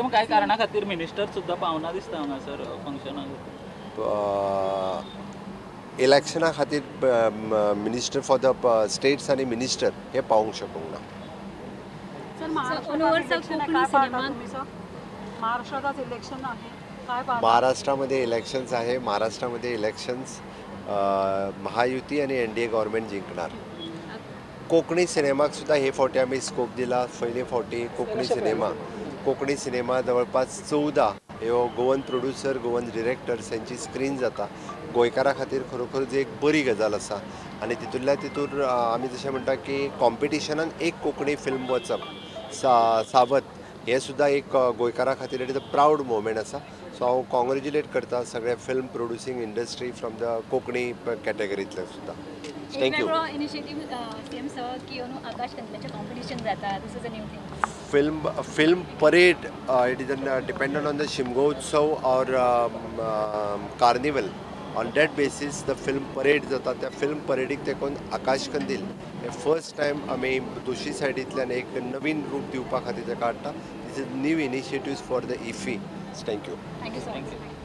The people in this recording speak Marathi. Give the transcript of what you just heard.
मग काय कारणा खातीर मिनिस्टर सुद्धा पावना दिसता हांगा सर फंक्शनाक. इलेक्शना खातीर मिनिस्टर फॉर द स्टेट्स आनी मिनिस्टर हे पावूंक शकूंक ना. सर महाराष्ट्रात इलेक्शन आहे, काय पाहता तुम्ही सर? महाराष्ट्रातच इलेक्शन आहे, काय पाहता? महाराष्ट्रामध्ये इलेक्शन्स आहे. महाराष्ट्रामध्ये इलेक्शन्स महायुती आणि NDA गव्हर्नमेंट जिंकणार. कोंकणी सिनेमाक सुद्धा हे फावटी आमी स्कोप दिला. पयले फावटी कोंकणी सिनेमा जवळपास 14 ह्यो गोवन प्रोड्युसर गोवन डिरेक्टर्स यांची स्क्रीन जाता. गोंयकारा खातीर खरोखरच एक बरी गजाल आसा आनी तितूंतल्या तितूर आमी जशें म्हणटा की कॉम्पिटिशनान एक कोंकणी फिल्म वचप सावत हे सुद्धा एक गोंयकारा खातीर it is a proud moment आसा. सो हांव कॉंग्रेच्युलेट करता सगळ्या film producing industry from the Konkani कॅटेगरींतले सुद्धा. थँक्यू. इनिशिएटिव्ह सीएम सर की आकाश कंदिलाचे कॉम्पिटिशन जाता, this is a new thing. film parade, it is dependent on the Shigmotsav or carnival. On that basis the film parade जाता. त्या फिल्म परेडीक तेकोन आकाश कंदील हे फर्स्ट टायम आमी दोशी सायडींतल्यान एक नवीन रूप दिवपा खातीर तेका हाडटा. This is new initiatives for the IFFI. Thank you. Thank you sir.